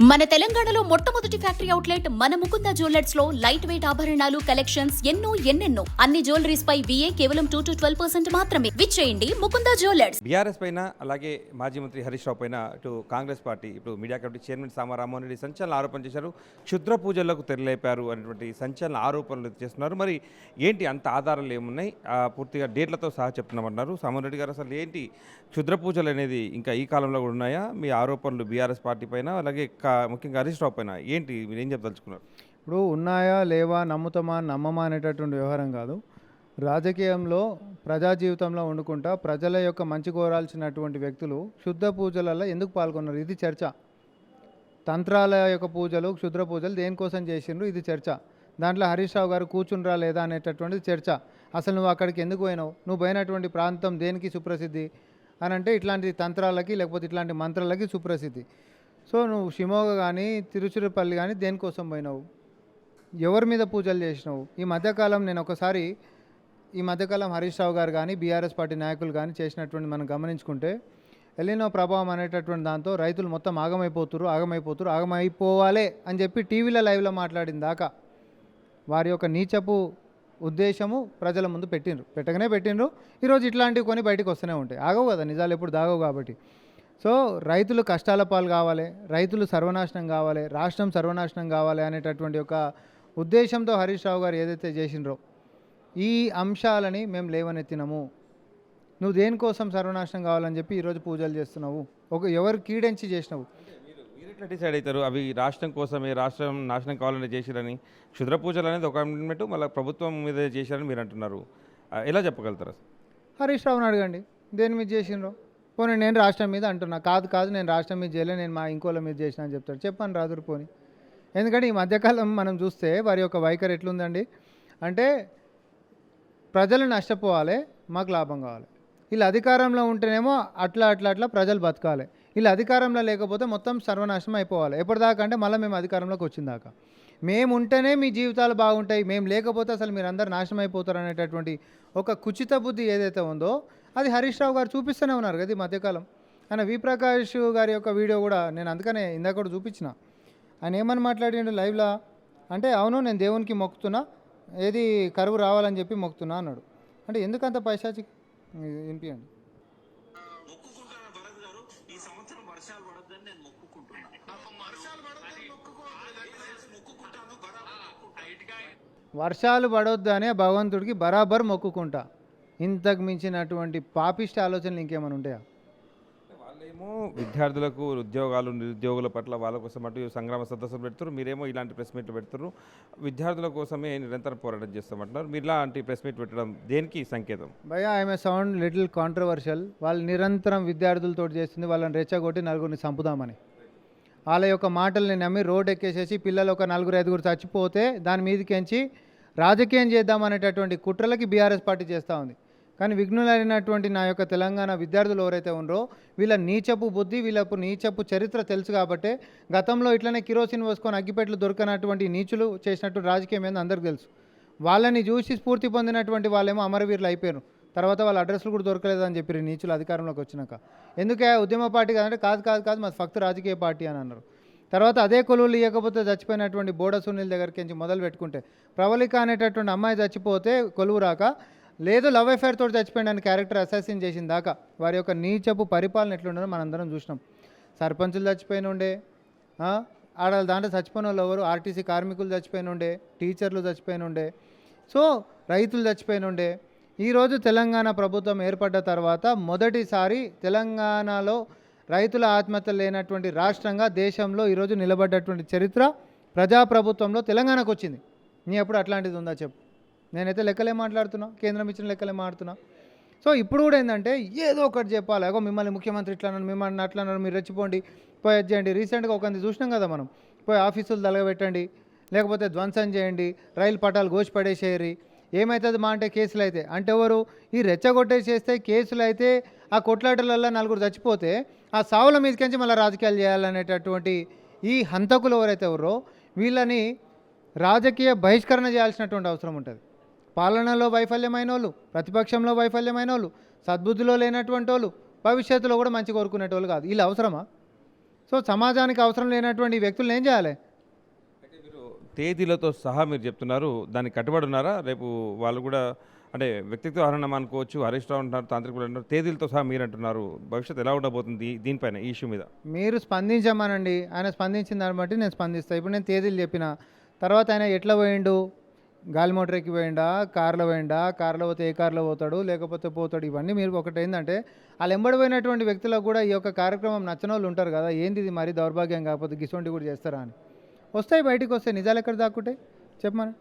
మన తెలంగాణలో మొట్టమొదటి ఫ్యాక్టరీ అవుట్లెట్ మన ముకుంద జ్యువెలర్స్ లో లైట్ వెయిట్ ఆభరణాలు కలెక్షన్స్ ఎన్నెన్నో అన్ని జ్యువెలరీస్ పై VA కేవలం 2 to 12% మాత్రమే. విచ్చేయండి ముకుంద జ్యువెలర్స్. బీఆర్ఎస్ పైన అలాగే మాజీ మంత్రి హరీష్ రావు పైన ఇటు కాంగ్రెస్ పార్టీ ఇప్పుడు మీడియా కమిటీ చైర్మన్ సామా రామ్మోహన్ రెడ్డి సంచలన ఆరోపణ చేశారు. క్షుద్ర పూజలకు తెరలేపారు అనేటువంటి సంచలన ఆరోపణలు చేస్తున్నారు. మరి ఏంటి అంత ఆధారాలు ఏమున్నాయి, పూర్తిగా డేట్లతో సహా చెప్తున్నామన్నారు రామ్మోహన్ రెడ్డి గారు. అసలు ఏంటి క్షుద్ర పూజలు అనేది ఇంకా ఈ కాలంలో కూడా ఉన్నాయా? మీ ఆరోపణలు బీఆర్ఎస్ పార్టీ పైన అలాగే ముఖ్యంగా హరీష్ రావు పైన ఏంటి, మీరు ఏం చెప్పదలుచుకున్నారు? ఇప్పుడు ఉన్నాయా లేవా, నమ్ముతామా నమ్మమా అనేటటువంటి వ్యవహారం కాదు. రాజకీయంలో ప్రజా జీవితంలో వండుకుంటా ప్రజల యొక్క మంచి కోరాల్సినటువంటి వ్యక్తులు క్షుద్ర పూజలలో ఎందుకు పాల్గొన్నారు, ఇది చర్చ. తంత్రాల యొక్క పూజలు, క్షుద్ర పూజలు దేనికోసం చేసిండ్రు, ఇది చర్చ. దాంట్లో హరీష్ రావు గారు కూర్చుండ్రా లేదా అనేటటువంటిది చర్చ. అసలు నువ్వు అక్కడికి ఎందుకు పోయినావు, నువ్వు పోయినటువంటి ప్రాంతం దేనికి సుప్రసిద్ధి అని అంటే ఇట్లాంటి తంత్రాలకి లేకపోతే ఇట్లాంటి మంత్రాలకి సుప్రసిద్ధి. సో నువ్వు షిమోగా కానీ తిరుచిరపల్లి కానీ దేనికోసం పోయినావు, ఎవరి మీద పూజలు చేసినావు? ఈ మధ్యకాలం హరీష్ రావు గారు కానీ బీఆర్ఎస్ పార్టీ నాయకులు కానీ చేసినటువంటి మనం గమనించుకుంటే ఎలినో ప్రభావం అనేటటువంటి దాంతో రైతులు మొత్తం ఆగమైపోవాలే అని చెప్పి టీవీలో లైవ్లో మాట్లాడిన దాకా వారి యొక్క నీచపు ఉద్దేశము ప్రజల ముందు పెట్టిండ్రు. ఈరోజు ఇట్లాంటివి కొన్ని బయటకు వస్తూనే ఉంటాయి. ఆగవు కదా, నిజాలు ఎప్పుడు దాగవు కాబట్టి. సో రైతులు కష్టాల పాలు కావాలి, రైతులు సర్వనాశనం కావాలి, రాష్ట్రం సర్వనాశనం కావాలి అనేటటువంటి ఒక ఉద్దేశంతో హరీష్ రావు గారు ఏదైతే చేసినరో ఈ అంశాలని మేము లేవనెత్తినాము. నువ్వు దేనికోసం సర్వనాశనం కావాలని చెప్పి ఈరోజు పూజలు చేస్తున్నావు, ఎవరు కీడెంచి చేసినావు? మీరు ఎట్లా డిసైడ్ అవుతారు అవి రాష్ట్రం కోసమే, రాష్ట్రం నాశనం కావాలని చేసిరని? క్షుద్ర పూజలు అనేది ఒక అమెండ్మెంట్, మళ్ళీ ప్రభుత్వం మీద చేశారని మీరు అంటున్నారు. ఎలా చెప్పగలుగుతారు? హరీష్ రావుని అడగండి దేని మీద చేసినరో. పోనీ నేను రాష్ట్రం మీద అంటున్నా, కాదు నేను రాష్ట్రం మీద చేయలే, నేను మా ఇంకోళ్ళ మీద చేసిన అని చెప్తాడు. చెప్పాను రాదురు పోని. ఎందుకంటే ఈ మధ్యకాలం మనం చూస్తే వారి యొక్క వైఖరి ఎట్లుందండి అంటే ప్రజలు నష్టపోవాలి, మాకు లాభం కావాలి. వీళ్ళు అధికారంలో ఉంటేనేమో అట్లా ప్రజలు బతకాలి, వీళ్ళు అధికారంలో లేకపోతే మొత్తం సర్వనాశనం అయిపోవాలి. ఎప్పటిదాకా అంటే మళ్ళీ మేము అధికారంలోకి వచ్చిందాకా. మేము ఉంటేనే మీ జీవితాలు బాగుంటాయి, మేము లేకపోతే అసలు మీరు అందరు నాశనం అయిపోతారు అనేటటువంటి ఒక కుచిత బుద్ధి ఏదైతే ఉందో అది హరీష్ రావు గారు చూపిస్తూనే ఉన్నారు కదా ఈ మధ్యకాలం. ఆయన వి ప్రకాష్ గారి యొక్క వీడియో కూడా నేను అందుకనే ఇందాక కూడా చూపించిన. ఆయన ఏమని మాట్లాడిండు లైవ్లో అంటే, అవును నేను దేవునికి మొక్కుతున్నా, ఏది కరువు రావాలని చెప్పి మొక్కుతున్నా అన్నాడు. అంటే ఎందుకంత పైశాచి వినిపించండి. వర్షాలు పడొద్దనే భగవంతుడికి బరాబర్ మొక్కుకుంటా. ఇంతకు మించినటువంటి పాపిష్ట ఆలోచనలు ఇంకేమైనా ఉంటాయా? వాళ్ళేమో విద్యార్థులకు ఉద్యోగాలు, నిరుద్యోగుల పట్ల వాళ్ళ కోసం అటు సంగ్రామ సదస్సులు పెడుతున్నారు, మీరేమో ఇలాంటి ప్రెస్ మీట్లు పెడుతున్నారు. విద్యార్థుల కోసమే నిరంతరం పోరాటం చేస్తామంటున్నారు. మీరు ఇలాంటి ప్రెస్ మీట్ పెట్టడం దేనికి సంకేతం? భయ్యా ఐఎమ్ సౌండ్ లిటిల్ కాంట్రవర్షియల్. వాళ్ళు నిరంతరం విద్యార్థులతో చేస్తుంది వాళ్ళని రెచ్చగొట్టి నలుగురిని చంపుదామని. వాళ్ళ యొక్క మాటల్ని నమ్మి రోడ్ ఎక్కేసేసి పిల్లలు ఒక 4-5 చచ్చిపోతే దాని మీదకించి రాజకీయం చేద్దామనేటటువంటి కుట్రలకి బీఆర్ఎస్ పార్టీ చేస్తూ ఉంది. కానీ విఘ్నులైనటువంటి నా యొక్క తెలంగాణ విద్యార్థులు ఎవరైతే ఉన్నారో వీళ్ళ నీచపు బుద్ధి, వీళ్ళకు నీచపు చరిత్ర తెలుసు కాబట్టి గతంలో ఇట్లనే కిరోసిన్ పోసుకొని అగ్గిపెట్లు దొరికినటువంటి నీచులు చేసినట్టు రాజకీయం ఏందో అందరికీ తెలుసు. వాళ్ళని చూసి స్ఫూర్తి పొందినటువంటి వాళ్ళేమో అమరవీరులు అయిపోయారు. తర్వాత వాళ్ళ అడ్రస్లు కూడా దొరకలేదని చెప్పి నీచులు అధికారంలోకి వచ్చినాక. ఎందుకే ఉద్యమ పార్టీ కాదంటే కాదు మాది ఫక్త్ రాజకీయ పార్టీ అని అన్నారు. తర్వాత అదే కొలువులు ఇవ్వకపోతే చచ్చిపోయినటువంటి బోడ సునీల్ దగ్గరికి నుంచి మొదలు పెట్టుకుంటే ప్రవళిక అనేటటువంటి అమ్మాయి చచ్చిపోతే కొలువు రాక, లేదు లవ్ అఫైర్ తోటి చచ్చిపోయిన క్యారెక్టర్ అసాసిన్ చేసిన దాకా వారి యొక్క నీచపు పరిపాలన ఎట్లుండదో మనందరం చూసినాం. సర్పంచులు చచ్చిపోయిన ఉండే, ఆడ దాంట్లో చచ్చిపోయిన వాళ్ళు ఎవరు, ఆర్టీసీ కార్మికులు చచ్చిపోయిన ఉండే, టీచర్లు చచ్చిపోయిన ఉండే, సో రైతులు చచ్చిపోయిన ఉండే. ఈరోజు తెలంగాణ ప్రభుత్వం ఏర్పడ్డ తర్వాత మొదటిసారి తెలంగాణలో రైతుల ఆత్మహత్యలు లేనటువంటి రాష్ట్రంగా దేశంలో ఈరోజు నిలబడ్డటువంటి చరిత్ర ప్రజాప్రభుత్వంలో తెలంగాణకు వచ్చింది. నీ ఎప్పుడు అట్లాంటిది ఉందా చెప్పు? నేనైతే లెక్కలే మాట్లాడుతున్నా, కేంద్రం ఇచ్చిన లెక్కలే మాట్లాడుతున్నా. సో ఇప్పుడు కూడా ఏంటంటే ఏదో ఒకటి చెప్పాలి. అగో మిమ్మల్ని ముఖ్యమంత్రి ఇట్లా అన్నారు, మిమ్మల్ని అట్లా అన్నారు, మీరు రెచ్చిపోండి, పోయి అది చేయండి. రీసెంట్గా ఒకరిని చూసినాం కదా మనం, పోయి ఆఫీసులు తలగబెట్టండి, లేకపోతే ధ్వంసం చేయండి, రైలు పట్టాలు గోచి పడేసేయరి, ఏమవుతుంది మా అంటే కేసులు అయితే. అంటే ఎవరు ఈ రెచ్చగొట్టేసేస్తే కేసులు అయితే ఆ కొట్లాటలలో 4 చచ్చిపోతే ఆ సావుల మీదకించి మళ్ళీ రాజకీయాలు చేయాలనేటటువంటి ఈ హంతకులు ఎవరైతే ఎవరో వీళ్ళని రాజకీయ బహిష్కరణ చేయాల్సినటువంటి అవసరం ఉంటుంది. పాలనలో వైఫల్యమైన వాళ్ళు, ప్రతిపక్షంలో వైఫల్యమైన వాళ్ళు, సద్బుద్ధిలో లేనటువంటి వాళ్ళు, భవిష్యత్తులో కూడా మంచి కోరుకునేటోళ్ళు కాదు. వీళ్ళు అవసరమా? సో సమాజానికి అవసరం లేనటువంటి వ్యక్తులను ఏం చేయాలి? అయితే మీరు తేదీలతో సహా మీరు చెప్తున్నారు, దానికి కట్టుబడి ఉన్నారా? రేపు వాళ్ళు కూడా అంటే వ్యక్తిత్వ హరణం అనుకోవచ్చు, హరీష్ రావు అంటున్నారు, తాంత్రికులు అంటున్నారు, తేదీలతో సహా మీరు అంటున్నారు. భవిష్యత్తు ఎలా ఉండబోతుంది దీనిపైన, ఈ ఇష్యూ మీద? మీరు స్పందించమనండి, ఆయన స్పందించిన దాన్ని బట్టి నేను స్పందిస్తాను. ఇప్పుడు నేను తేదీలు చెప్పిన తర్వాత ఆయన ఎట్లా పోయిండు, గాలి మోటార్ ఎక్కి పోయిండా, కార్లో పోయిండా, కార్లో పోతే ఏ కార్లో పోతాడు, లేకపోతే పోతాడు, ఇవన్నీ మీరు ఒకటి ఏంటంటే వాళ్ళు ఎంబడిపోయినటువంటి వ్యక్తులకు కూడా ఈ యొక్క కార్యక్రమం నచ్చని వాళ్ళు ఉంటారు కదా, ఏంది ఇది మరి దౌర్భాగ్యం కాకపోతే గిసొంటి కూడా చేస్తారా అని వస్తాయి, బయటికి వస్తాయి. నిజాలు ఎక్కడ దాక్కుంటాయి చెప్పమని.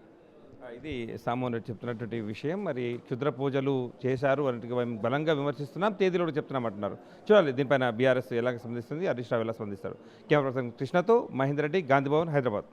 ఇది సామోహన్ రెడ్డి చెప్తున్నటువంటి విషయం. మరి క్షుద్ర పూజలు చేశారు అని బలంగా విమర్శిస్తున్నాం, తేదీలో కూడా చెప్తున్నాం అంటున్నారు. చూడాలి దీనిపైన బీఆర్ఎస్ ఎలా స్పందిస్తుంది, హరీష్ రావు ఎలా స్పందిస్తారు. కెమెరా పర్సన్ కృష్ణతో మహేందర్ రెడ్డి, గాంధీ భవన్, హైదరాబాద్.